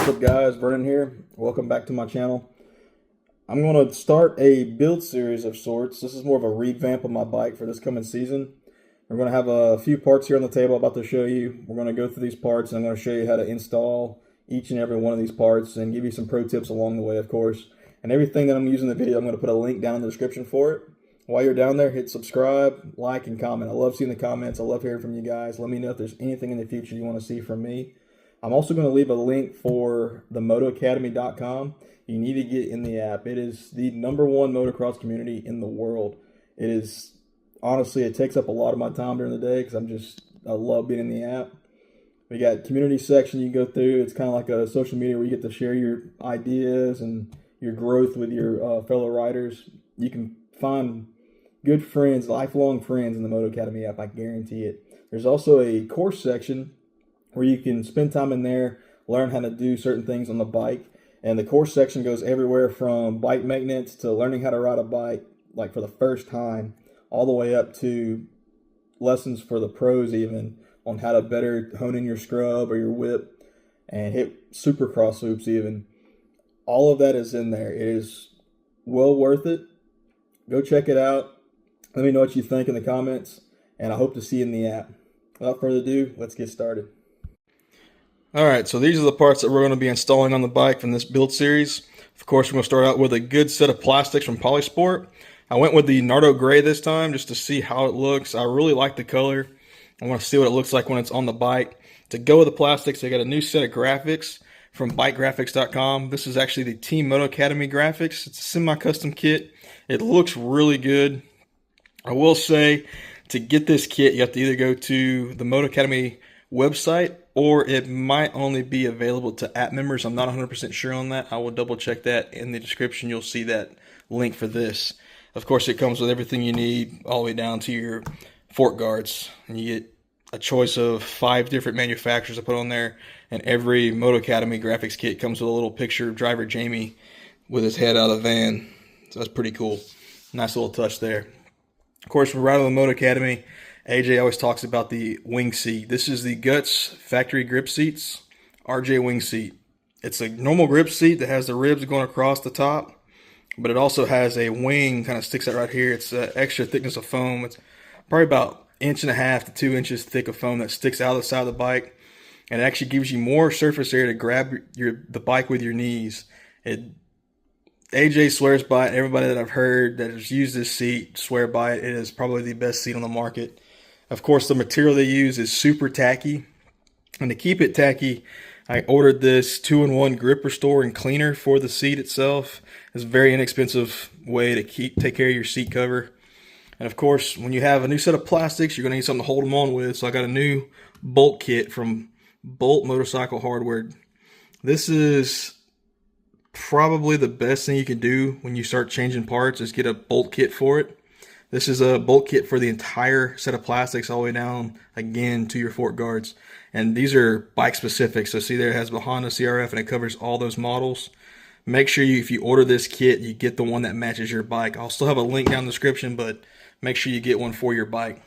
What's up guys, Vernon here. Welcome back to my channel. I'm going to start a build series of sorts. This is more of a revamp of my bike for this coming season. We're going to have a few parts here on the table I'm about to show you. We're going to go through these parts and I'm going to show you how to install each and every one of these parts and give you some pro tips along the way, of course. And everything that I'm using in the video, I'm going to put a link down in the description for it. While you're down there, hit subscribe, like, and comment. I love seeing the comments. I love hearing from you guys. Let me know if there's anything in the future you want to see from me. I'm also going to leave a link for the motoacademy.com. You need to get in the app. It is the #1 motocross community in the world. It is, honestly, it takes up a lot of my time during the day because I love being in the app. We got community section you can go through. It's kind of like a social media where you get to share your ideas and your growth with your fellow riders. You can find good friends, lifelong friends in the Moto Academy app, I guarantee it. There's also a course section where you can spend time in there, learn how to do certain things on the bike. And the course section goes everywhere from bike maintenance to learning how to ride a bike, like for the first time, all the way up to lessons for the pros even, on how to better hone in your scrub or your whip and hit supercross loops even. All of that is in there. It is well worth it. Go check it out. Let me know what you think in the comments, and I hope to see you in the app. Without further ado, let's get started. Alright, so these are the parts that we're going to be installing on the bike from this build series. Of course, we're going to start out with a good set of plastics from Polysport. I went with the Nardo Gray this time just to see how it looks. I really like the color. I want to see what it looks like when it's on the bike. To go with the plastics, they got a new set of graphics from bikegraphics.com. This is actually the Team Moto Academy graphics. It's a semi-custom kit. It looks really good. I will say, to get this kit, you have to either go to the Moto Academy website, or it might only be available to app members. I'm not 100% sure on that. I will double check that in the description. You'll see that link for this. Of course, it comes with everything you need, all the way down to your fork guards. And you get a choice of 5 different manufacturers to put on there. And every Moto Academy graphics kit comes with a little picture of driver Jamie with his head out of the van. So that's pretty cool. Nice little touch there. Of course, we're right on the Moto Academy. AJ always talks about the wing seat. This is the Guts factory grip seats, RJ wing seat. It's a normal grip seat that has the ribs going across the top, but it also has a wing kind of sticks out right here. It's extra thickness of foam. It's probably about 1.5 to 2 inches thick of foam that sticks out of the side of the bike, and it actually gives you more surface area to grab the bike with your knees. AJ swears by it. Everybody that I've heard that has used this seat swear by it. It is probably the best seat on the market. Of course, the material they use is super tacky. And to keep it tacky, I ordered this 2-in-1 grip restore and cleaner for the seat itself. It's a very inexpensive way to take care of your seat cover. And of course, when you have a new set of plastics, you're going to need something to hold them on with. So I got a new bolt kit from Bolt Motorcycle Hardware. This is probably the best thing you can do when you start changing parts is get a bolt kit for it. This is a bolt kit for the entire set of plastics all the way down again to your fork guards. And these are bike specific. So see there, it has the Honda CRF and it covers all those models. Make sure if you order this kit, you get the one that matches your bike. I'll still have a link down in the description, but make sure you get one for your bike.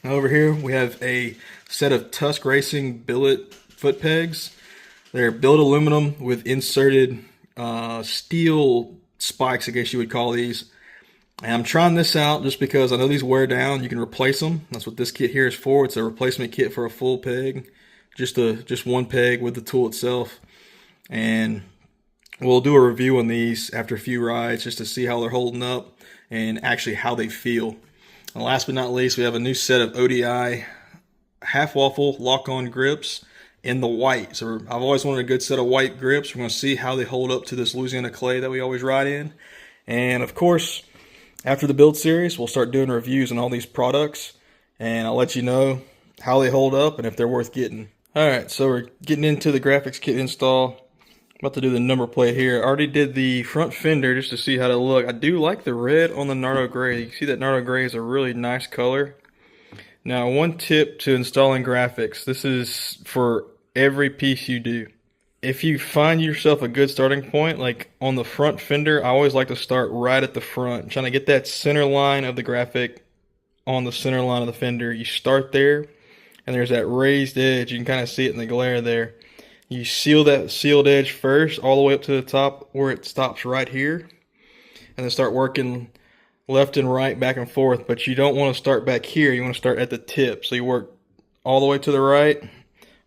Now over here, we have a set of Tusk Racing billet foot pegs. They're billet aluminum with inserted steel spikes, I guess you would call these. And I'm trying this out just because I know these wear down. You can replace them. That's what this kit here is for. It's a replacement kit for a full peg, just one peg with the tool itself. And we'll do a review on these after a few rides just to see how they're holding up and actually how they feel. And last but not least, we have a new set of ODI half waffle lock-on grips in the white. So I've always wanted a good set of white grips. We're going to see how they hold up to this Louisiana clay that we always ride in. And of course, after the build series, we'll start doing reviews on all these products, and I'll let you know how they hold up and if they're worth getting. Alright, so we're getting into the graphics kit install. I'm about to do the number plate here. I already did the front fender just to see how they look. I do like the red on the Nardo Gray. You can see that Nardo Gray is a really nice color. Now, one tip to installing graphics. This is for every piece you do. If you find yourself a good starting point, like on the front fender, I always like to start right at the front, trying to get that center line of the graphic on the center line of the fender. You start there, and there's that raised edge. You can kind of see it in the glare there. You seal that sealed edge first all the way up to the top where it stops right here, and then start working left and right, back and forth. But you don't want to start back here. You want to start at the tip. So you work all the way to the right,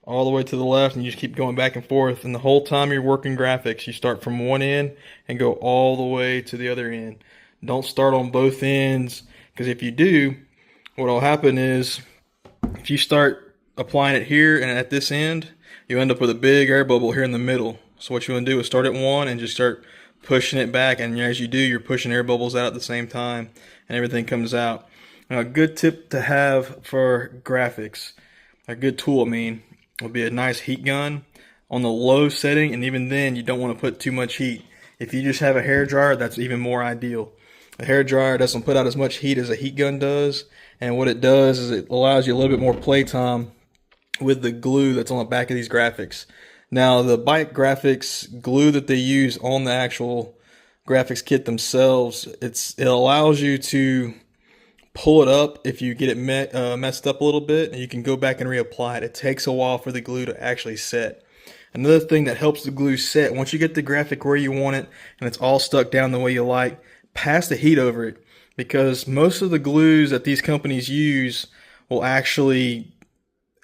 all the way to the left, and you just keep going back and forth. And the whole time you're working graphics, you start from one end and go all the way to the other end. Don't start on both ends, because if you do, what will happen is if you start applying it here and at this end, you end up with a big air bubble here in the middle. So what you want to do is start at one and just start pushing it back, and as you do, you're pushing air bubbles out at the same time, and everything comes out. Now, a good tip to have for graphics, a good tool, would be a nice heat gun on the low setting, and even then, you don't want to put too much heat. If you just have a hair dryer, that's even more ideal. A hair dryer doesn't put out as much heat as a heat gun does, and what it does is it allows you a little bit more playtime with the glue that's on the back of these graphics. Now, the bike graphics glue that they use on the actual graphics kit themselves, it allows you to pull it up if you get it messed up a little bit, and you can go back and reapply it. It takes a while for the glue to actually set. Another thing that helps the glue set, once you get the graphic where you want it and it's all stuck down the way you like, pass the heat over it, because most of the glues that these companies use will actually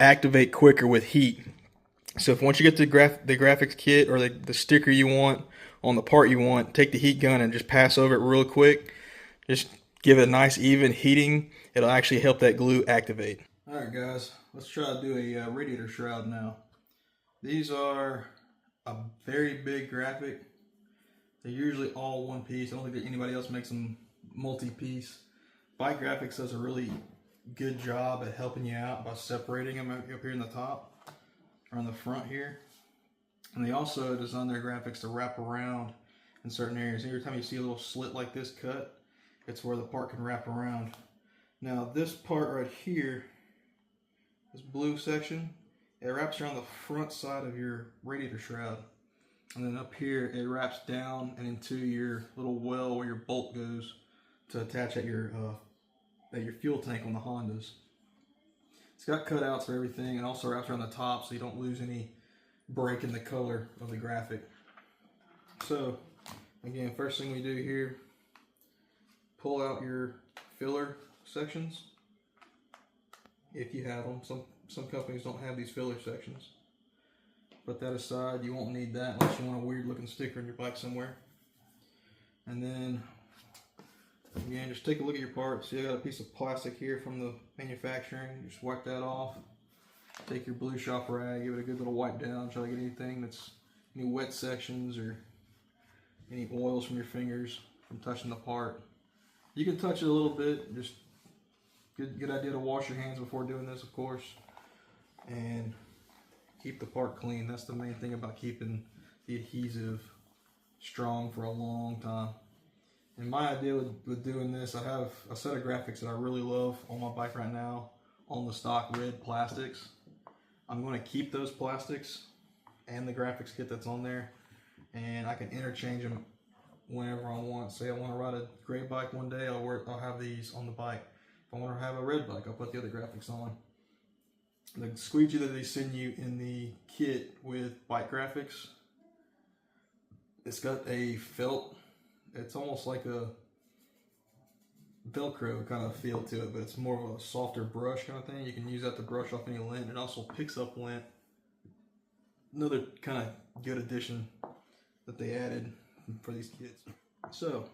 activate quicker with heat. So if once you get the graphics kit or the sticker you want on the part you want, take the heat gun and just pass over it real quick. Just give it a nice even heating. It'll actually help that glue activate. Alright guys, let's try to do a radiator shroud now. These are a very big graphic. They're usually all one piece. I don't think that anybody else makes them multi-piece. Bike Graphics does a really good job at helping you out by separating them up here in the top or on the front here. And they also design their graphics to wrap around in certain areas. Every time you see a little slit like this cut, it's where the part can wrap around. Now this part right here, this blue section, it wraps around the front side of your radiator shroud. And then up here, it wraps down and into your little well where your bolt goes to attach at your fuel tank on the Hondas. It's got cutouts for everything, and also wraps around the top so you don't lose any break in the color of the graphic. So, again, first thing we do here, pull out your filler sections, if you have them. Some companies don't have these filler sections. Put that aside, you won't need that unless you want a weird looking sticker in your bike somewhere. And then, again, just take a look at your parts. See, I got a piece of plastic here from the manufacturing. Just wipe that off. Take your blue shop rag, give it a good little wipe down. Try to get anything that's any wet sections or any oils from your fingers from touching the part. You can touch it a little bit. Just good idea to wash your hands before doing this, of course. And keep the part clean. That's the main thing about keeping the adhesive strong for a long time. And my idea with doing this, I have a set of graphics that I really love on my bike right now on the stock red plastics. I'm going to keep those plastics and the graphics kit that's on there, and I can interchange them whenever I want. Say I want to ride a gray bike one day, I'll have these on the bike. If I want to have a red bike, I'll put the other graphics on. The squeegee that they send you in the kit with bike graphics, it's got a felt, it's almost like a Velcro kind of feel to it, but it's more of a softer brush kind of thing. You can use that to brush off any lint. It also picks up lint. Another kind of good addition that they added for these kits. So,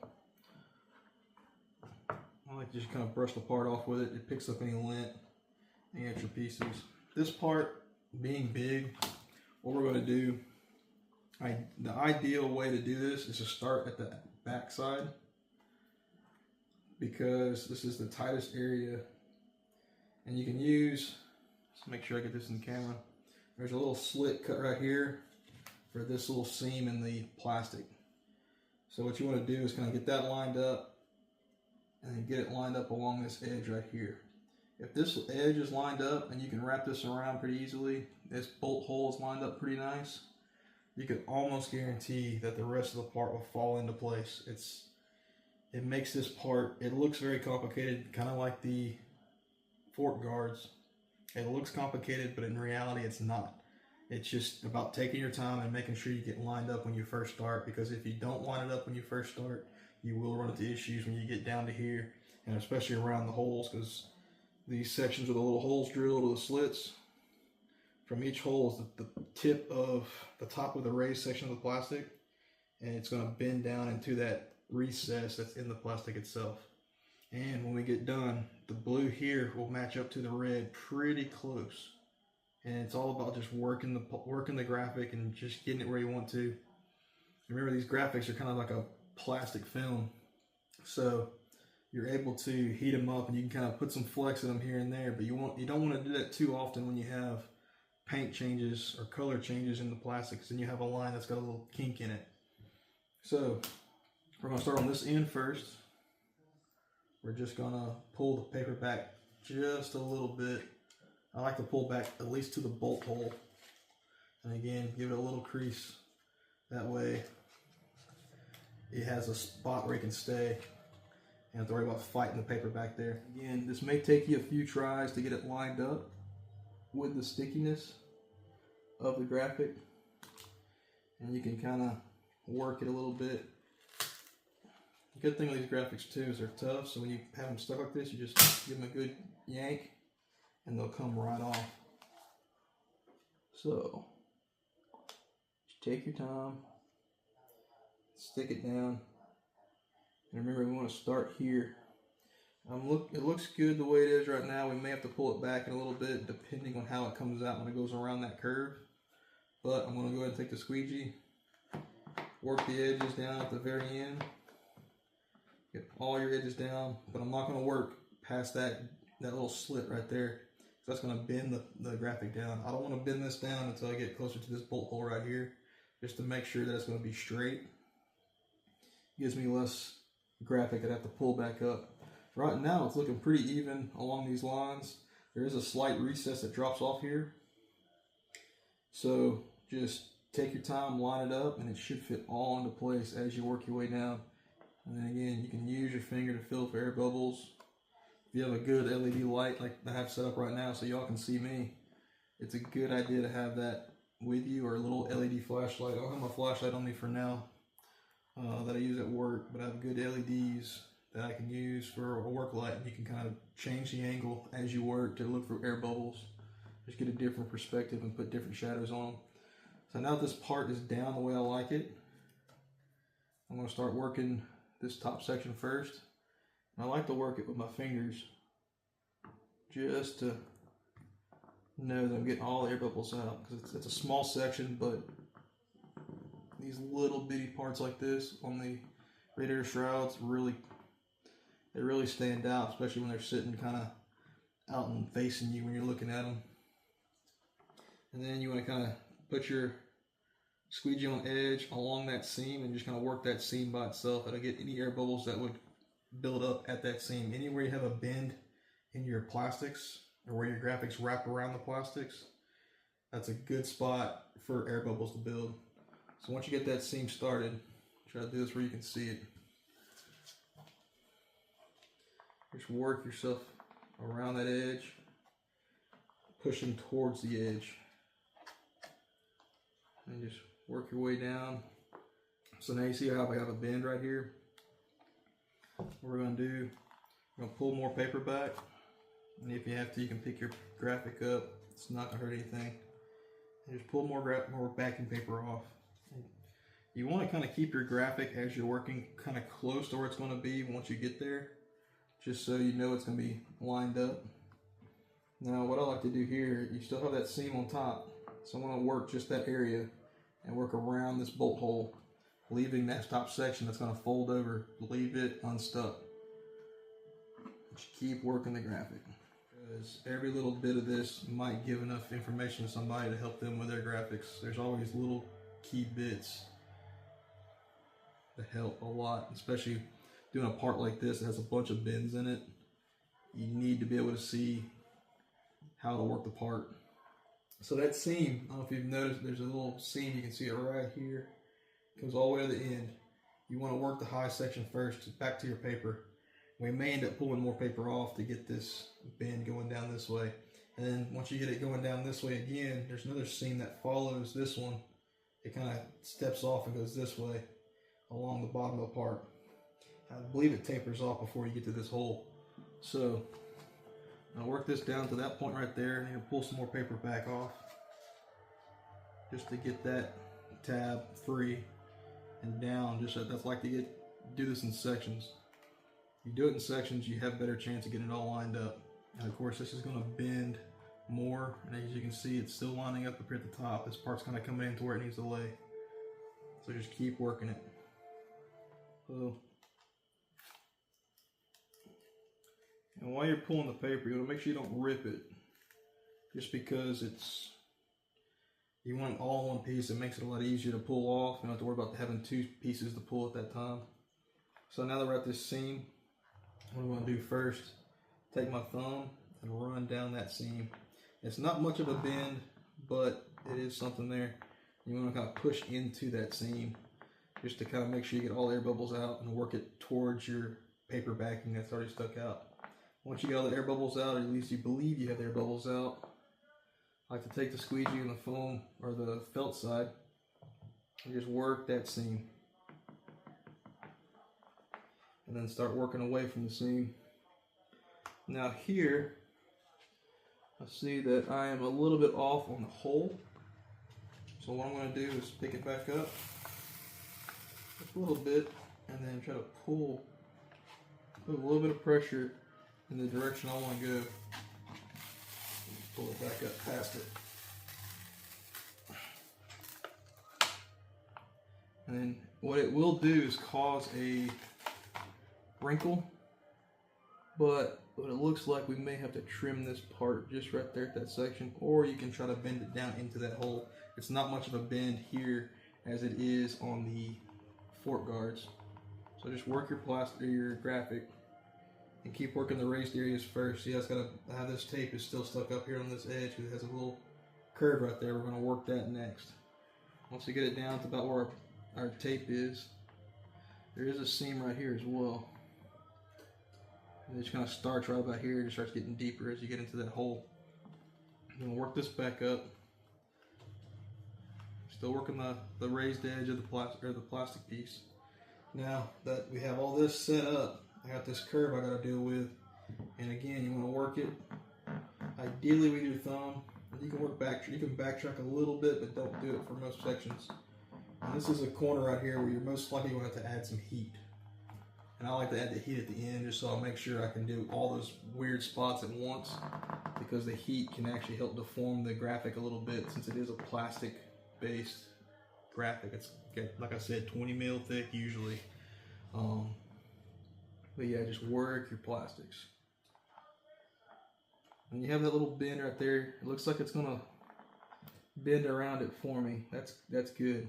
I like to just kind of brush the part off with it. It picks up any lint, any extra pieces. This part being big, what we're going to do, the ideal way to do this is to start at the back side, because this is the tightest area. And you can use, let's make sure I get this in the camera, there's a little slit cut right here for this little seam in the plastic. So what you want to do is kind of get that lined up and then get it lined up along this edge right here. If this edge is lined up and you can wrap this around pretty easily, this bolt hole is lined up pretty nice, you can almost guarantee that the rest of the part will fall into place. It makes this part, it looks very complicated, kind of like the fork guards. It looks complicated, but in reality it's not. It's just about taking your time and making sure you get lined up when you first start, because if you don't line it up when you first start, you will run into issues when you get down to here, and especially around the holes, because these sections are the little holes drilled or the slits. From each hole is the tip of the top of the raised section of the plastic, and it's going to bend down into that recess that's in the plastic itself. And when we get done, the blue here will match up to the red pretty close. And it's all about just working the graphic and just getting it where you want to. Remember, these graphics are kind of like a plastic film, so you're able to heat them up and you can kind of put some flex in them here and there, but you don't want to do that too often when you have paint changes or color changes in the plastics, and you have a line that's got a little kink in it. So we're going to start on this end first. We're just going to pull the paper back just a little bit. I like to pull back at least to the bolt hole, and again, give it a little crease. That way it has a spot where it can stay. You don't have to worry about fighting the paper back there. Again, this may take you a few tries to get it lined up with the stickiness of the graphic, and you can kind of work it a little bit. The good thing with these graphics too is they're tough, so when you have them stuck like this, you just give them a good yank and they'll come right off. So just take your time, stick it down, and remember, we want to start here. It looks good the way it is right now. We may have to pull it back in a little bit depending on how it comes out when it goes around that curve. But I'm going to go ahead and take the squeegee, work the edges down at the very end, get all your edges down, but I'm not going to work past that little slit right there, because that's going to bend the graphic down. I don't want to bend this down until I get closer to this bolt hole right here, just to make sure that it's going to be straight. Gives me less graphic that I have to pull back up. Right now it's looking pretty even along these lines. There is a slight recess that drops off here, so just take your time, line it up, and it should fit all into place as you work your way down. And then again, you can use your finger to feel for air bubbles. If you have a good LED light like I have set up right now so y'all can see me, it's a good idea to have that with you, or a little LED flashlight. I don't have my flashlight on me for now that I use at work, but I have good LEDs that I can use for a work light, and you can kind of change the angle as you work to look for air bubbles. Just get a different perspective and put different shadows on them. So now that this part is down the way I like it, I'm going to start working this top section first. And I like to work it with my fingers just to know that I'm getting all the air bubbles out, because it's a small section, but these little bitty parts like this on the radiator shrouds really stand out, especially when they're sitting kind of out and facing you when you're looking at them. And then you want to kind of put your squeegee on edge along that seam and just kind of work that seam by itself. It'll get any air bubbles that would build up at that seam. Anywhere you have a bend in your plastics, or where your graphics wrap around the plastics, that's a good spot for air bubbles to build. So once you get that seam started, try to do this where you can see it. Just work yourself around that edge, pushing towards the edge, and just work your way down. So now you see how I have a bend right here. What we're going to do, we're going to pull more paper back, and if you have to, you can pick your graphic up. It's not going to hurt anything. And just pull more backing paper off. You want to kind of keep your graphic as you're working kind of close to where it's going to be once you get there, just so you know it's going to be lined up. Now what I like to do here, you still have that seam on top, so I'm going to work just that area and work around this bolt hole, leaving that top section that's going to fold over. Leave it unstuck. Just keep working the graphic, because every little bit of this might give enough information to somebody to help them with their graphics. There's always little key bits that help a lot, especially doing a part like this that has a bunch of bends in it. You need to be able to see how to work the part. So that seam, I don't know if you've noticed, there's a little seam, you can see it right here. It comes all the way to the end. You want to work the high section first, back to your paper. We may end up pulling more paper off to get this bend going down this way. And then once you get it going down this way again, there's another seam that follows this one. It kind of steps off and goes this way along the bottom of the part. I believe it tapers off before you get to this hole. So I'll work this down to that point right there, and you'll pull some more paper back off just to get that tab free and down. Just that's like to do this in sections. If you do it in sections, you have a better chance of getting it all lined up. And of course, this is going to bend more, and as you can see, it's still lining up here at the top. This part's kind of coming into where it needs to lay. So just keep working it. So, and while you're pulling the paper, you want to make sure you don't rip it, just because you want it all in one piece. It makes it a lot easier to pull off. You don't have to worry about having two pieces to pull at that time. So now that we're at this seam, what I'm going to do first, take my thumb and run down that seam. It's not much of a bend, but it is something there. You want to kind of push into that seam just to kind of make sure you get all the air bubbles out and work it towards your paper backing that's already stuck out. Once you get all the air bubbles out, or at least you believe you have the air bubbles out, I like to take the squeegee and the foam or the felt side and just work that seam. And then start working away from the seam. Now here, I see that I am a little bit off on the hole. So what I'm going to do is pick it back up just a little bit and then try to put a little bit of pressure in the direction I want to go. Pull it back up past it. And then what it will do is cause a wrinkle, but what it looks like, we may have to trim this part just right there at that section, or you can try to bend it down into that hole. It's not much of a bend here as it is on the fork guards. So just work your plastic or your graphic and keep working the raised areas first. See, that's got to have this tape is still stuck up here on this edge because it has a little curve right there. We're going to work that next. Once we get it down to about where our tape is, there is a seam right here as well. And it just kind of starts right about here. It just starts getting deeper as you get into that hole. I'm going to work this back up. Still working the raised edge of the plastic piece. Now that we have all this set up, I got this curve I got to deal with. And again, you want to work it ideally with your thumb. You can backtrack a little bit, but don't do it for most sections. And this is a corner right here where you're most likely going to have to add some heat. And I like to add the heat at the end just so I'll make sure I can do all those weird spots at once, because the heat can actually help deform the graphic a little bit since it is a plastic based graphic. It's, like I said, 20 mil thick usually. But yeah, just work your plastics. And you have that little bend right there. It looks like it's gonna bend around it for me. That's good.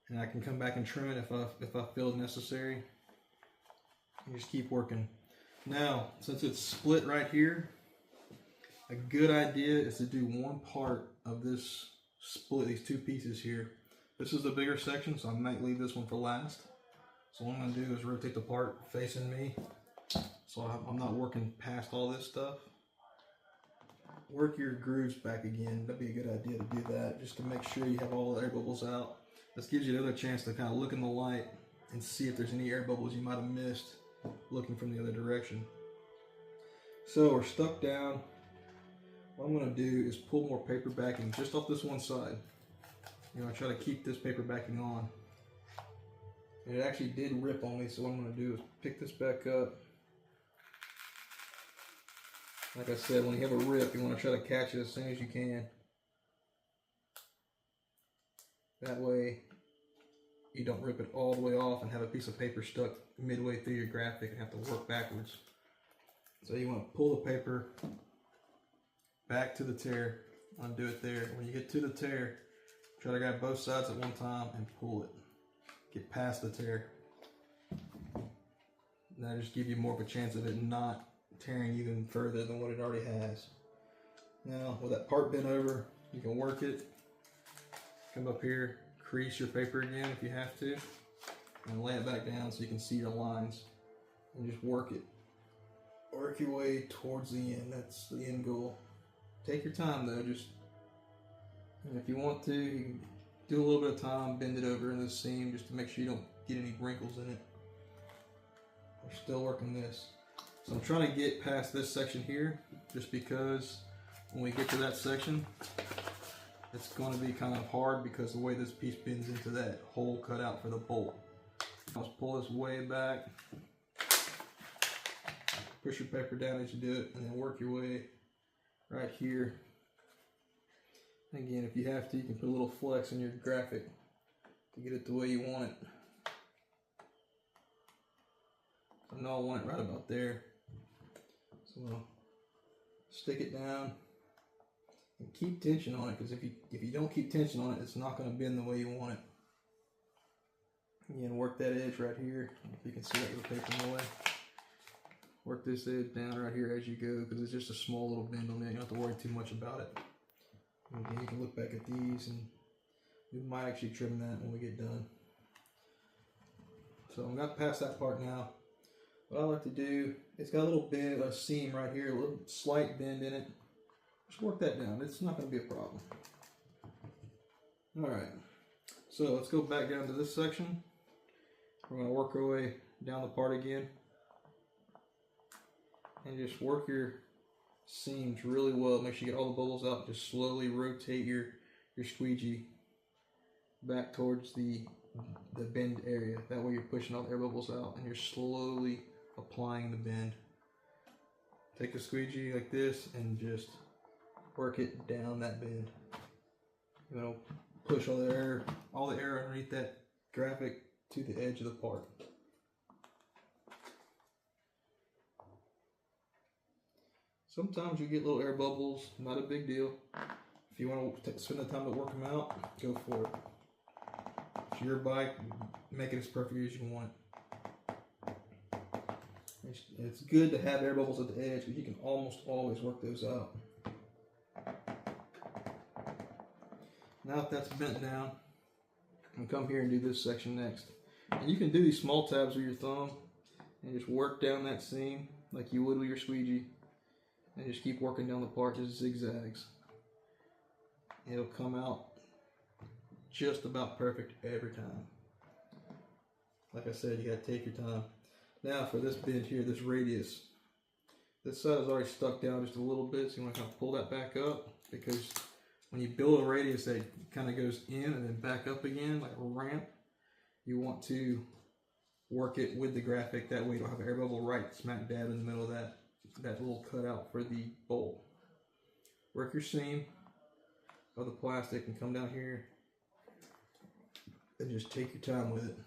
And I can come back and trim it if I feel necessary. And just keep working. Now, since it's split right here, a good idea is to do one part of this split, these two pieces here. This is the bigger section, so I might leave this one for last. So what I'm going to do is rotate the part facing me, so I'm not working past all this stuff. Work your grooves back again. That'd be a good idea to do that, just to make sure you have all the air bubbles out. This gives you another chance to kind of look in the light and see if there's any air bubbles you might have missed looking from the other direction. So we're stuck down. What I'm going to do is pull more paper backing just off this one side. You know, I try to keep this paper backing on. And it actually did rip on me, so what I'm going to do is pick this back up. Like I said, when you have a rip, you want to try to catch it as soon as you can. That way, you don't rip it all the way off and have a piece of paper stuck midway through your graphic and have to work backwards. So you want to pull the paper back to the tear, undo it there. When you get to the tear, try to grab both sides at one time and pull it. Get past the tear. That'll just give you more of a chance of it not tearing even further than what it already has. Now, with that part bent over, you can work it. Come up here, crease your paper again if you have to, and lay it back down so you can see your lines. And just work it work your way towards the end. That's the end goal. Take your time though, and if you want to, you can do a little bit of time, bend it over in the seam just to make sure you don't get any wrinkles in it. We're still working this. So I'm trying to get past this section here, just because when we get to that section, it's going to be kind of hard because the way this piece bends into that hole cut out for the bolt. Let's pull this way back. Push your paper down as you do it, and then work your way right here. Again, if you have to, you can put a little flex in your graphic to get it the way you want it. I know I want it right about there. So I'm gonna stick it down and keep tension on it, because if you don't keep tension on it, it's not going to bend the way you want it. Again, work that edge right here. If you can see that little paper in the way. Work this edge down right here as you go, because it's just a small little bend on it. You don't have to worry too much about it. And again, you can look back at these, and we might actually trim that when we get done. So I'm got past that part now. What I like to do, it's got a little bend, a seam right here, a little slight bend in it. Just work that down. It's not going to be a problem. All right. So let's go back down to this section. We're going to work our way down the part again. And just work your seams really well. Make sure you get all the bubbles out. Just slowly rotate your squeegee back towards the bend area. That way you're pushing all the air bubbles out and you're slowly applying the bend. Take the squeegee like this and just work it down that bend. You know, push all the air underneath that graphic to the edge of the part. Sometimes you get little air bubbles, not a big deal. If you want to spend the time to work them out, go for it. It's your bike, make it as perfect as you want it. It's good to have air bubbles at the edge, but you can almost always work those out. Now that that's bent down, I'm gonna come here and do this section next. And you can do these small tabs with your thumb and just work down that seam like you would with your squeegee. And just keep working down the part, just zigzags. It'll come out just about perfect every time. Like I said, you gotta take your time. Now for this bend here, this radius. This side is already stuck down just a little bit, so you wanna kind of pull that back up, because when you build a radius that kind of goes in and then back up again, like a ramp, you want to work it with the graphic. That way you don't have an air bubble right smack dab in the middle of that little cutout for the bolt. Work your seam of the plastic and come down here and just take your time with it,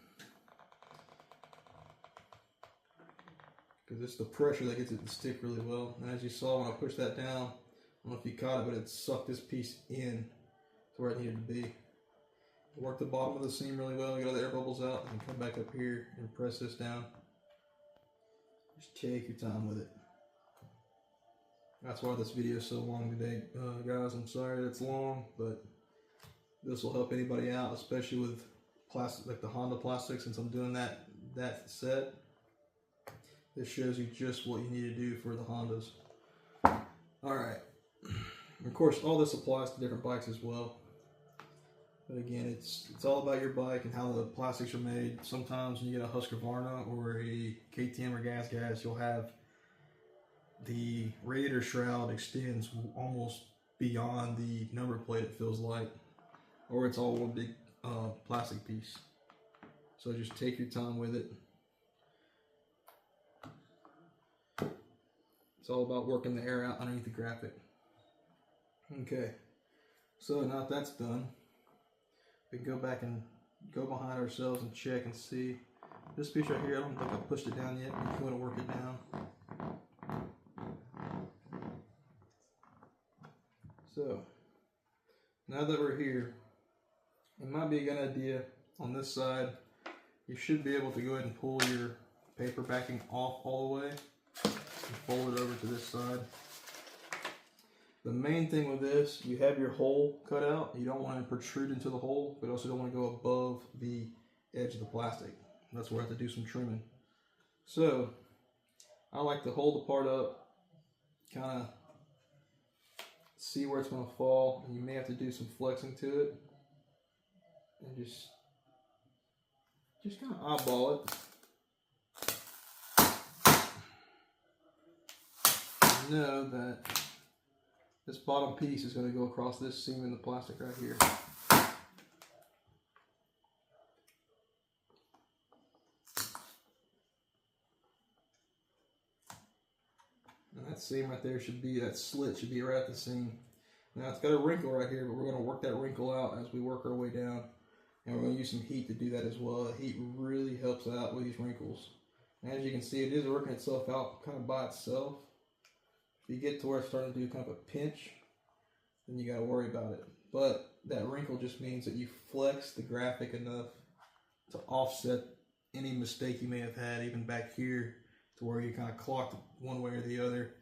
because it's the pressure that gets it to stick really well. And as you saw when I pushed that down, I don't know if you caught it, but it sucked this piece in to where it needed to be. Work the bottom of the seam really well, get all the air bubbles out, and come back up here and press this down. Just take your time with it. That's why this video is so long today, guys. I'm sorry it's long, but this will help anybody out, especially with plastic, like the Honda plastic. Since I'm doing that set, this shows you just what you need to do for the Hondas. All right. Of course, all this applies to different bikes as well. But again, it's all about your bike and how the plastics are made. Sometimes when you get a Husqvarna or a KTM or Gas, you'll have the radiator shroud extends almost beyond the number plate, it feels like, or it's all one big plastic piece. So just take your time with it. It's all about working the air out underneath the graphic. Okay, so now that that's done, we can go back and go behind ourselves and check and see. This piece right here, I don't think I pushed it down yet. I'm going to work it down. So, now that we're here, it might be a good idea on this side. You should be able to go ahead and pull your paper backing off all the way and fold it over to this side. The main thing with this, you have your hole cut out. You don't want to protrude into the hole, but also don't want to go above the edge of the plastic. That's where I have to do some trimming. So, I like to hold the part up, kind of see where it's going to fall, and you may have to do some flexing to it, and just kind of eyeball it. You know that this bottom piece is going to go across this seam in the plastic right here. And that seam right there should be, that slit should be right at the seam. Now it's got a wrinkle right here, but we're going to work that wrinkle out as we work our way down. And we're going to use some heat to do that as well. The heat really helps out with these wrinkles. And as you can see, it is working itself out kind of by itself. If you get to where it's starting to do kind of a pinch, then you got to worry about it. But that wrinkle just means that you flex the graphic enough to offset any mistake you may have had, even back here, to where you kind of clocked one way or the other.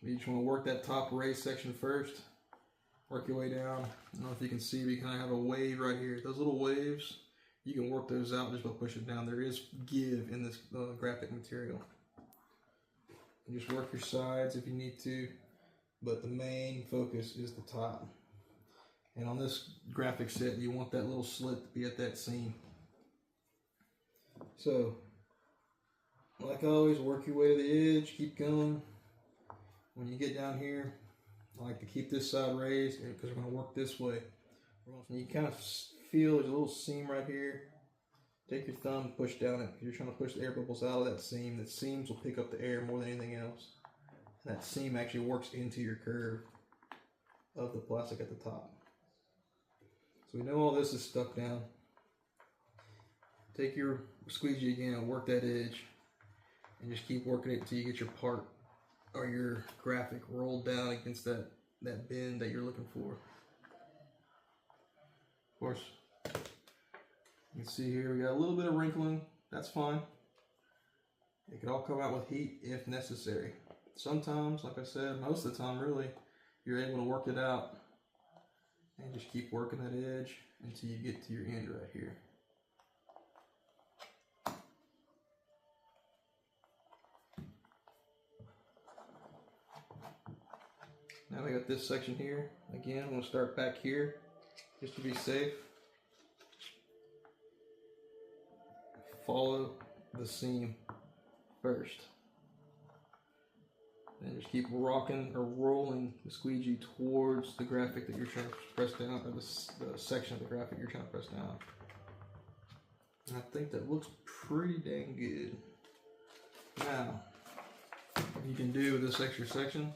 You just want to work that top raised section first. Work your way down. I don't know if you can see, we kind of have a wave right here. Those little waves, you can work those out just by pushing down. There is give in this graphic material. And just work your sides if you need to, but the main focus is the top. And on this graphic set, you want that little slit to be at that seam. So, like always, work your way to the edge, keep going. When you get down here, I like to keep this side raised because we're going to work this way. You kind of feel there's a little seam right here. Take your thumb and push down it because you're trying to push the air bubbles out of that seam. The seams will pick up the air more than anything else. And that seam actually works into your curve of the plastic at the top. So we know all this is stuck down. Take your squeegee again and work that edge. And just keep working it until you get your part or your graphic rolled down against that bend that you're looking for. Of course, you can see here we got a little bit of wrinkling. That's fine. It can all come out with heat if necessary. Sometimes, like I said, most of the time really, you're able to work it out and just keep working that edge until you get to your end right here. Now we got this section here. Again, I'm going to start back here just to be safe. Follow the seam first. And just keep rocking or rolling the squeegee towards the graphic that you're trying to press down, or the section of the graphic you're trying to press down. And I think that looks pretty dang good. Now, what you can do with this extra section,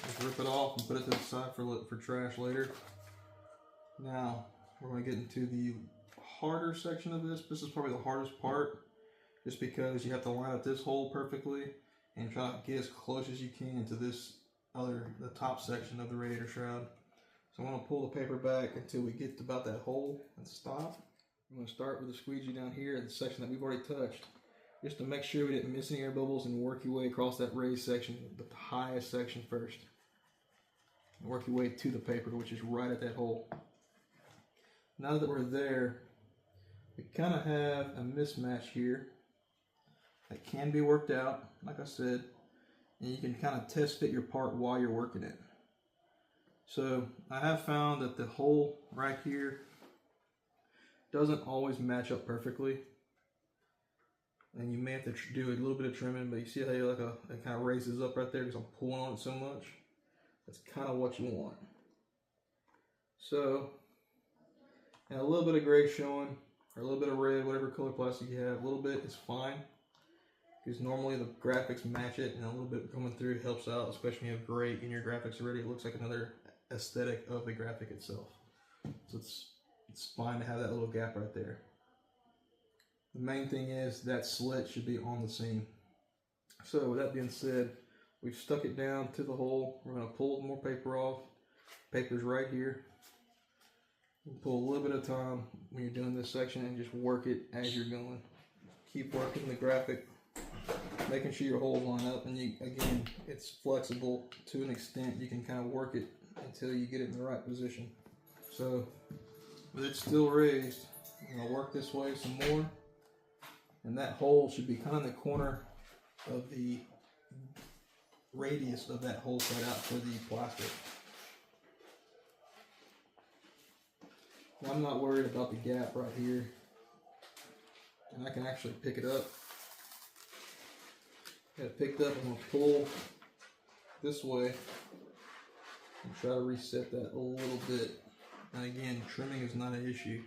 just rip it off and put it to the side for trash later. Now, we're going to get into the harder section of this. This is probably the hardest part, just because you have to line up this hole perfectly and try to get as close as you can to this the top section of the radiator shroud. So I'm going to pull the paper back until we get to about that hole and stop. I'm going to start with the squeegee down here at the section that we've already touched, just to make sure we didn't miss any air bubbles, and work your way across that raised section, the highest section first. And work your way to the paper, which is right at that hole. Now that we're there, we kind of have a mismatch here that can be worked out, like I said, and you can kind of test fit your part while you're working it. So I have found that the hole right here doesn't always match up perfectly, and you may have to do a little bit of trimming, but you see how it kind of raises up right there because I'm pulling on it so much. That's kind of what you want. So, and a little bit of gray showing, or a little bit of red, whatever color plastic you have, a little bit is fine, because normally the graphics match it, and a little bit coming through helps out, especially when you have gray in your graphics already. It looks like another aesthetic of the graphic itself. So it's fine to have that little gap right there. The main thing is that slit should be on the seam. So with that being said, we've stuck it down to the hole. We're going to pull more paper off. Paper's right here. Pull a little bit of time when you're doing this section and just work it as you're going. Keep working the graphic, making sure your holes line up, and again, it's flexible to an extent. You can kind of work it until you get it in the right position. So with it still raised, I'm going to work this way some more, and that hole should be kind of in the corner of the radius of that hole cut out for the plastic. Now, I'm not worried about the gap right here, and I can actually pick it up. Got it picked up. I'm going to pull this way and try to reset that a little bit. And again, trimming is not an issue.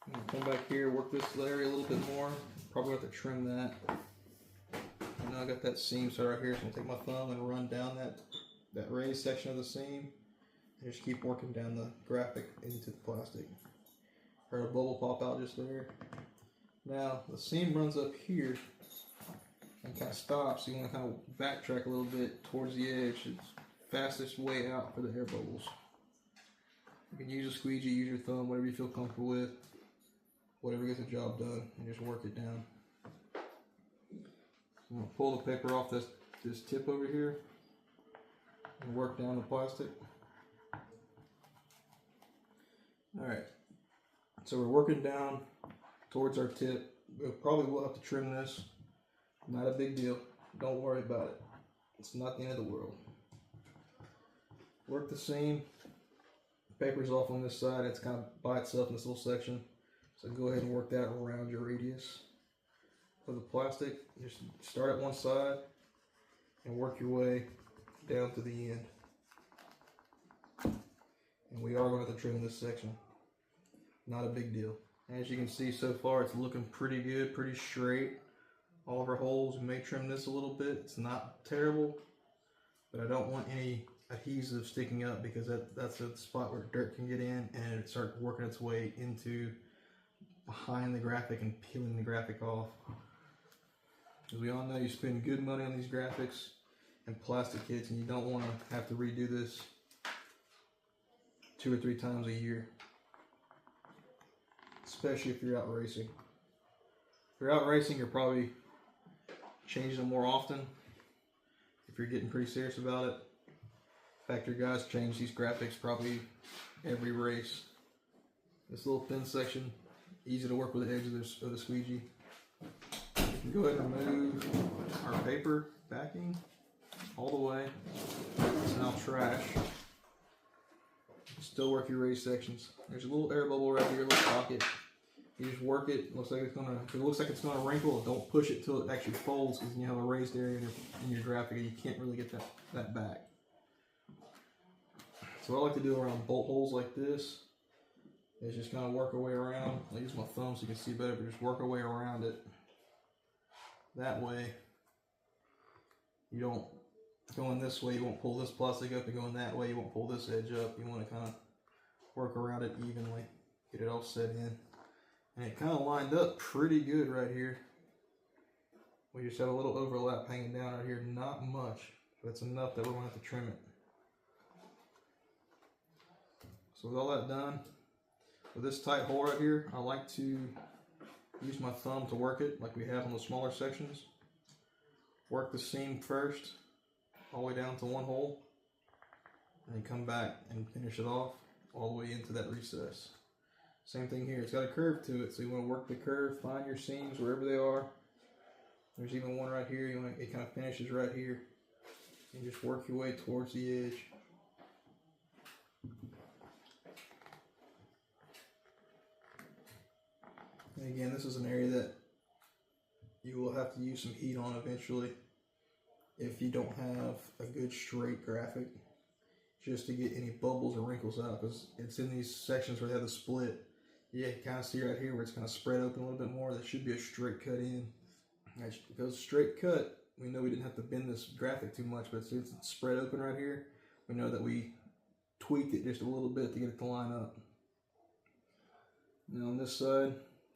I'm going to come back here, work this area a little bit more. Probably have to trim that. And now I got that seam so right here, so I'm going to take my thumb and run down that raised section of the seam and just keep working down the graphic into the plastic. Heard a bubble pop out just there. Now the seam runs up here and kind of stops. So you want to kind of backtrack a little bit towards the edge. It's the fastest way out for the air bubbles. You can use a squeegee, use your thumb, whatever you feel comfortable with. Whatever gets the job done, and just work it down. I'm going to pull the paper off this tip over here and work down the plastic. Alright, so we're working down towards our tip. We probably will have to trim this. Not a big deal. Don't worry about it. It's not the end of the world. Work the seam. The paper's off on this side. It's kind of by itself in this little section. So go ahead and work that around your radius. For the plastic, just start at one side and work your way down to the end. And we are going to have to trim this section. Not a big deal. As you can see so far, it's looking pretty good, pretty straight. All of our holes, we may trim this a little bit. It's not terrible, but I don't want any adhesive sticking up because that's a spot where dirt can get in and it starts working its way into behind the graphic and peeling the graphic off. As we all know, you spend good money on these graphics and plastic kits, and you don't want to have to redo this 2 or 3 times a year, especially if you're out racing. If you're out racing, you're probably changing them more often if you're getting pretty serious about it. Factory guys change these graphics probably every race. This little thin section, easy to work with the edge of the squeegee. We can go ahead and remove our paper backing all the way. It's now trash. Still work your raised sections. There's a little air bubble right here, a little pocket. You just work it. It looks like it's gonna. If it looks like it's gonna wrinkle, don't push it till it actually folds, because then you have a raised area in your graphic, and you can't really get that back. So what I like to do around bolt holes like this is just kind of work our way around. I'll use my thumb so you can see better, but just work our way around it. That way, you don't going this way, you won't pull this plastic up, and going that way, you won't pull this edge up. You want to kind of work around it evenly, get it all set in. And it kind of lined up pretty good right here. We just have a little overlap hanging down right here, not much, but it's enough that we're going to have to trim it. So with all that done, with this tight hole right here, I like to use my thumb to work it like we have on the smaller sections. Work the seam first, all the way down to one hole, and then come back and finish it off all the way into that recess. Same thing here, it's got a curve to it, so you want to work the curve, find your seams wherever they are. There's even one right here, it kind of finishes right here. And just work your way towards the edge. And again, this is an area that you will have to use some heat on eventually if you don't have a good straight graphic, just to get any bubbles or wrinkles out, because it's in these sections where they have the split. Yeah, you kind of see right here where it's kind of spread open a little bit more. That should be a straight cut in. If it goes straight cut, we know we didn't have to bend this graphic too much, but since it's spread open right here, we know that we tweaked it just a little bit to get it to line up. Now on this side,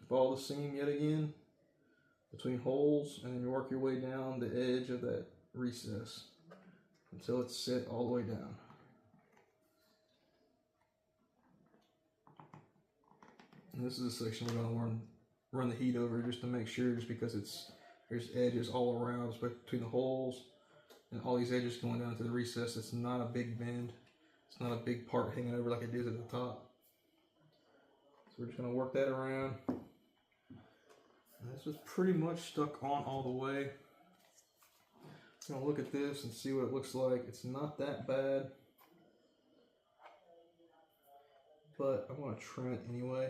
follow the seam yet again between holes, and then you work your way down the edge of that recess until it's set all the way down. And this is a section we're going to run the heat over just to make sure, just because there's edges all around, especially between the holes. and all these edges going down to the recess. It's not a big bend. It's not a big part hanging over like it is at the top. So we're just going to work that around. And this was pretty much stuck on all the way. I'm going to look at this and see what it looks like. It's not that bad, but I'm going to trim it anyway.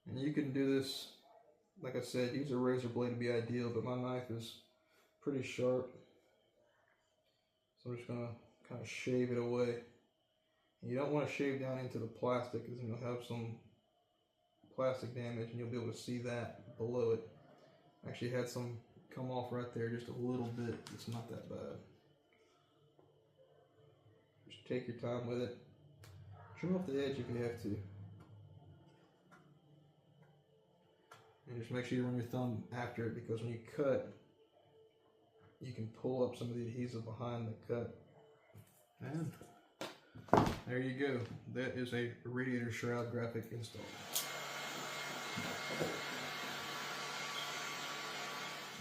And you can do this, like I said, use a razor blade to be ideal, but my knife is pretty sharp. So I'm just going to kind of shave it away. And you don't want to shave down into the plastic because you'll have some plastic damage and you'll be able to see that below it. I actually had some come off right there just a little bit. It's not that bad. Just take your time with it. Trim off the edge if you have to. And just make sure you run your thumb after it, because when you cut, you can pull up some of the adhesive behind the cut. And there you go. That is a radiator shroud graphic install.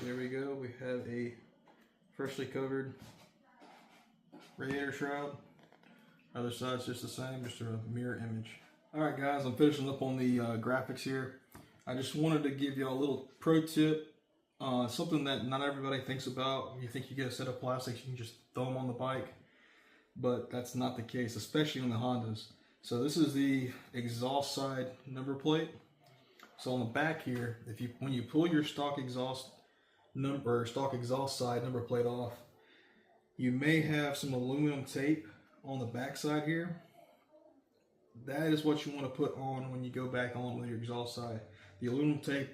There we go. We have a freshly covered radiator shroud. Other side's just the same, just a mirror image. Alright guys, I'm finishing up on the graphics here. I just wanted to give you a little pro tip. Something that not everybody thinks about. When you think you get a set of plastics, you can just throw them on the bike. But that's not the case, especially on the Hondas. So this is the exhaust side number plate. So on the back here, when you pull your stock exhaust side number plate off, you may have some aluminum tape on the back side here. That is what you want to put on when you go back on with your exhaust side. The aluminum tape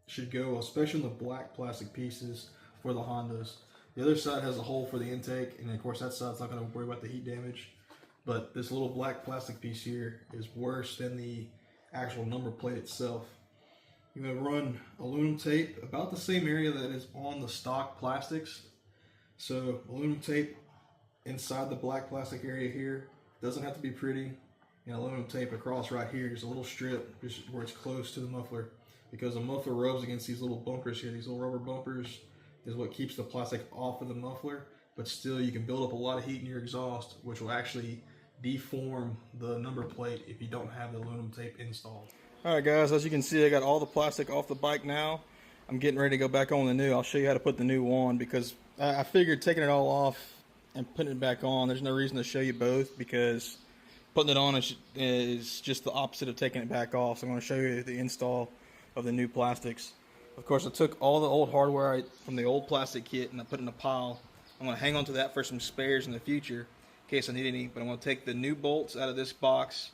should go, especially in the black plastic pieces for the Hondas. The other side has a hole for the intake, and of course that side's not going to worry about the heat damage. But this little black plastic piece here is worse than the actual number plate itself. You're going to run aluminum tape about the same area that is on the stock plastics. So aluminum tape inside the black plastic area here. Doesn't have to be pretty. And aluminum tape across right here, just a little strip, just where it's close to the muffler. Because the muffler rubs against these little bumpers here. These little rubber bumpers is what keeps the plastic off of the muffler. But still, you can build up a lot of heat in your exhaust, which will actually deform the number plate if you don't have the aluminum tape installed. Alright guys, as you can see, I got all the plastic off the bike now. I'm getting ready to go back on the new. I'll show you how to put the new on, because I figured taking it all off and putting it back on, there's no reason to show you both, because putting it on is just the opposite of taking it back off. So I'm going to show you the install of the new plastics. Of course, I took all the old hardware from the old plastic kit and I put it in a pile. I'm going to hang on to that for some spares in the future in case I need any. But I'm going to take the new bolts out of this box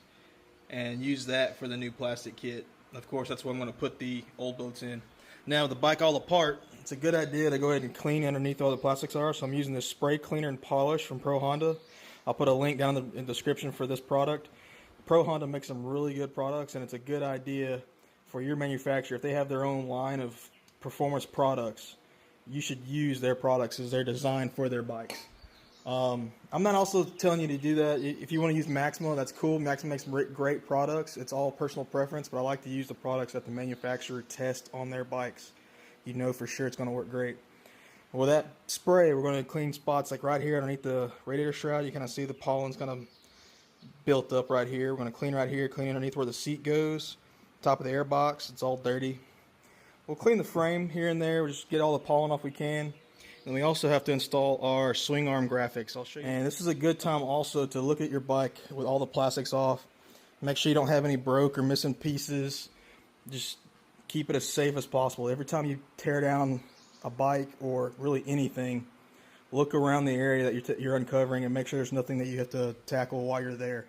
and use that for the new plastic kit. Of course, that's where I'm going to put the old bolts in. Now, with the bike all apart, it's a good idea to go ahead and clean underneath all the plastics are. So I'm using this spray cleaner and polish from Pro Honda. I'll put a link down in the description for this product. Pro Honda makes some really good products, and it's a good idea for your manufacturer. If they have their own line of performance products, you should use their products as they're designed for their bikes. I'm not also telling you to do that. If you want to use Maxima, that's cool. Maxima makes great products. It's all personal preference, but I like to use the products that the manufacturer tests on their bikes. You know for sure it's going to work great. With that spray, we're going to clean spots like right here underneath the radiator shroud. You kind of see the pollen's kind of built up right here. We're going to clean right here, clean underneath where the seat goes, top of the air box. It's all dirty. We'll clean the frame here and there. We'll just get all the pollen off we can. And we also have to install our swing arm graphics. I'll show you. And this is a good time also to look at your bike with all the plastics off. Make sure you don't have any broke or missing pieces. Just keep it as safe as possible. Every time you tear down a bike or really anything, look around the area that you're uncovering and make sure there's nothing that you have to tackle while you're there.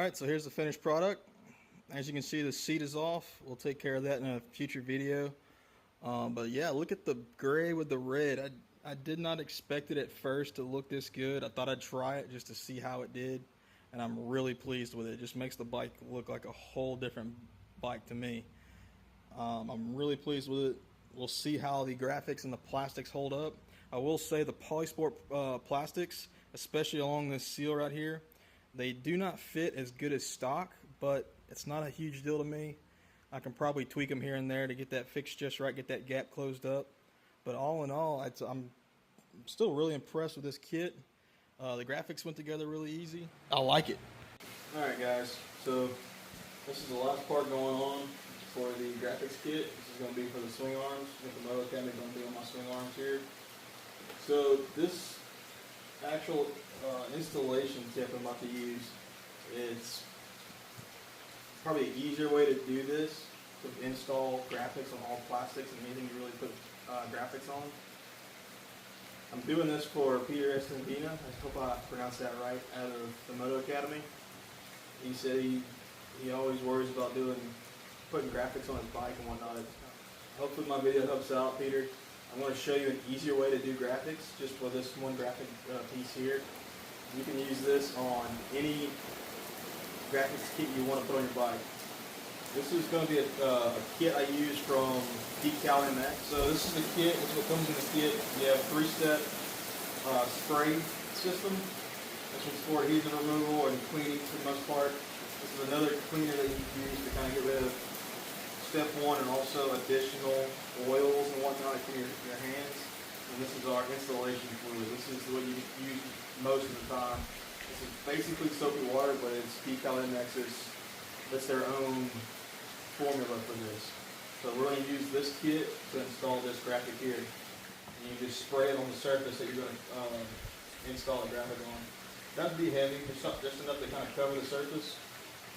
Alright, so here's the finished product. As you can see, the seat is off. We'll take care of that in a future video. But yeah, look at the gray with the red. I did not expect it at first to look this good. I thought I'd try it just to see how it did, and I'm really pleased with it. It just makes the bike look like a whole different bike to me. I'm really pleased with it. We'll see how the graphics and the plastics hold up. I will say the Polysport plastics, especially along this seal right here, they do not fit as good as stock, but it's not a huge deal to me. I can probably tweak them here and there to get that fixed just right, get that gap closed up. But all in all, I'm still really impressed with this kit. The graphics went together really easy. I like it. Alright guys, so this is the last part going on for the graphics kit. This is going to be for the swing arms. With the Moto Academy going to be on my swing arms here. So this actual installation tip I'm about to use, it's probably an easier way to do this, to install graphics on all plastics and anything you really put graphics on. I'm doing this for Peter Estendina. I hope I pronounced that right, out of the Moto Academy. He said he always worries about putting graphics on his bike and whatnot. Hopefully my video helps out, Peter. I'm going to show you an easier way to do graphics just for this one graphic piece here. You can use this on any graphics kit you want to put on your bike. This is going to be a kit I use from Decal MX. So this is the kit. This is what comes in the kit. You have 3-step spray system. This one's for adhesive removal and cleaning for the most part. This is another cleaner that you can use to kind of get rid of step 1 and also additional oils and whatnot to your hands. And this is our installation fluid. This is what you use most of the time. This is basically soapy water, but it's Decal MX's. That's their own formula for this. So we're going to use this kit to install this graphic here. And you just spray it on the surface that you're going to install the graphic on. Not to be heavy, just enough to kind of cover the surface.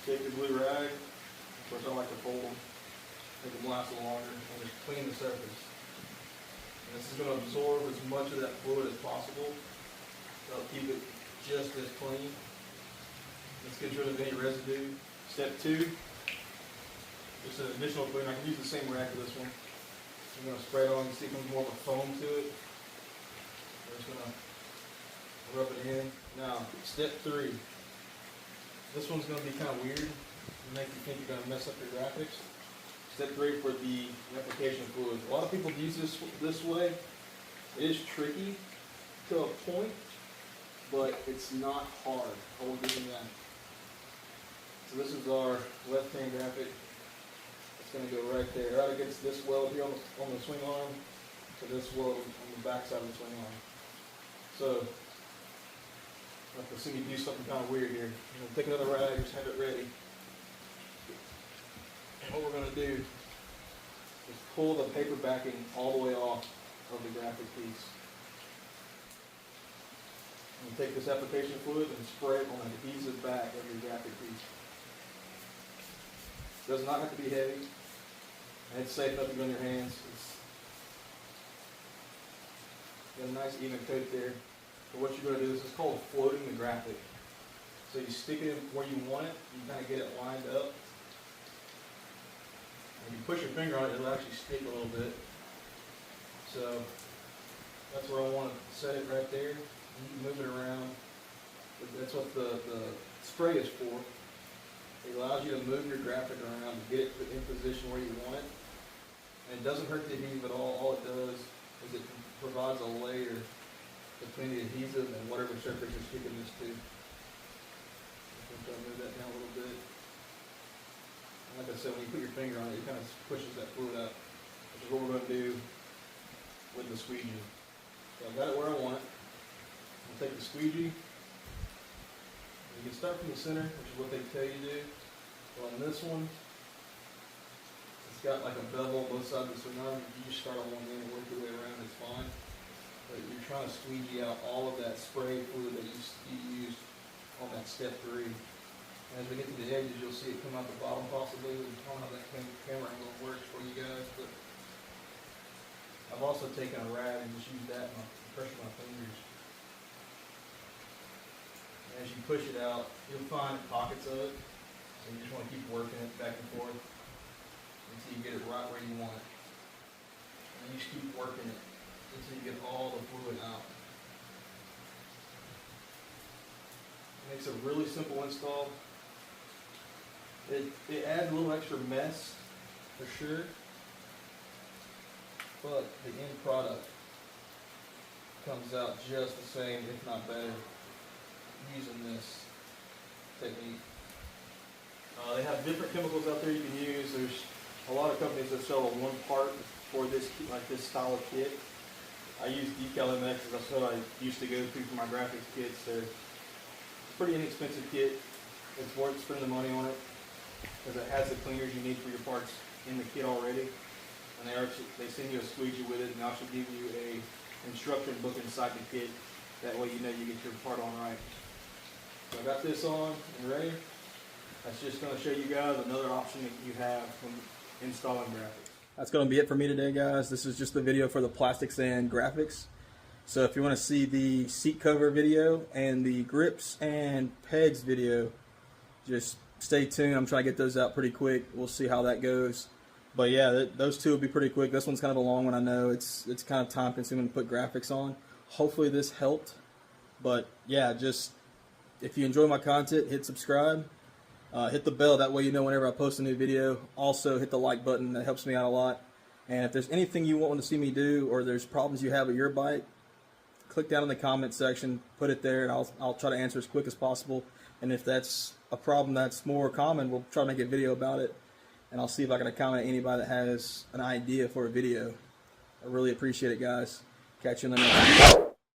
Take your blue rag. Of course, I like to fold them, make them last a little longer, and just clean the surface. And this is going to absorb as much of that fluid as possible. That'll keep it just as clean. Let's get rid of any residue. Step 2, just an additional cleaner. I can use the same rag for this one. I'm going to spray it on. You see it comes more of a foam to it. I'm just going to rub it in. Now, step 3. This one's going to be kind of weird. It'll make you think you're going to mess up your graphics. Step 3 for the application fluid. A lot of people use this way. It is tricky to a point, but it's not hard. I will give you that. So this is our left-hand graphic. It's going to go right there, right against this weld here on the swing arm to this weld on the back side of the swing arm. So, I have to see me do something kind of weird here. I'm going to take another rag, just have it ready. And what we're going to do is pull the paper backing all the way off of the graphic piece. And take this application fluid and spray it on the adhesive back of your graphic piece. Does not have to be heavy, and it's safe enough to go in your hands. It's got a nice even coat there. So what you're going to do, this is called floating the graphic. So you stick it in where you want it, you kind of get it lined up. When you push your finger on it, it'll actually stick a little bit. So that's where I want to set it right there. You can move it around. But that's what the spray is for. It allows you to move your graphic around and get it in position where you want it. And it doesn't hurt the adhesive at all. All it does is it provides a layer between the adhesive and whatever surface you're sticking this to. I'm trying to move that down a little bit. And like I said, when you put your finger on it, it kind of pushes that fluid out, which is what we're going to do with the squeegee. So I've got it where I want it. I'll take the squeegee. You can start from the center, which is what they tell you to do. Well, on this one, it's got like a bevel on both sides of the swing arm. You just start on one end and work your way around, it's fine. But you're trying to squeegee out all of that spray fluid that you used on that step 3. And as we get to the edges, you'll see it come out the bottom possibly. I don't know how that camera angle works for you guys, but I've also taken a rag and just used that and pressure my fingers. as you push it out, you'll find pockets of it. So you just want to keep working it back and forth until you get it right where you want it. And you just keep working it until you get all the fluid out. It makes a really simple install. It adds a little extra mess for sure, but the end product comes out just the same, if not better, using this technique. They have different chemicals out there you can use. There's a lot of companies that sell a one part for this, like this style of kit. I use Decal MX because that's what I used to go through for my graphics kits. They're a pretty inexpensive kit. It's worth spending the money on it because it has the cleaners you need for your parts in the kit already. And they send you a squeegee with it, and they also give you a instruction book inside the kit. That way you know you get your part on right. So I got this on and ready. That's just going to show you guys another option that you have when installing graphics. That's going to be it for me today, guys. This is just the video for the plastics and graphics. So if you want to see the seat cover video and the grips and pegs video, just stay tuned. I'm trying to get those out pretty quick. We'll see how that goes. But yeah, those two will be pretty quick. This one's kind of a long one, I know. It's kind of time consuming to put graphics on. Hopefully this helped. But yeah, just if you enjoy my content, hit subscribe. Hit the bell, that way you know whenever I post a new video. Also hit the like button, that helps me out a lot. And if there's anything you want to see me do, or there's problems you have with your bike, click down in the comment section, put it there, and I'll try to answer as quick as possible. And if that's a problem that's more common, we'll try to make a video about it. And I'll see if I can accommodate anybody that has an idea for a video. I really appreciate it, guys. Catch you in the next video.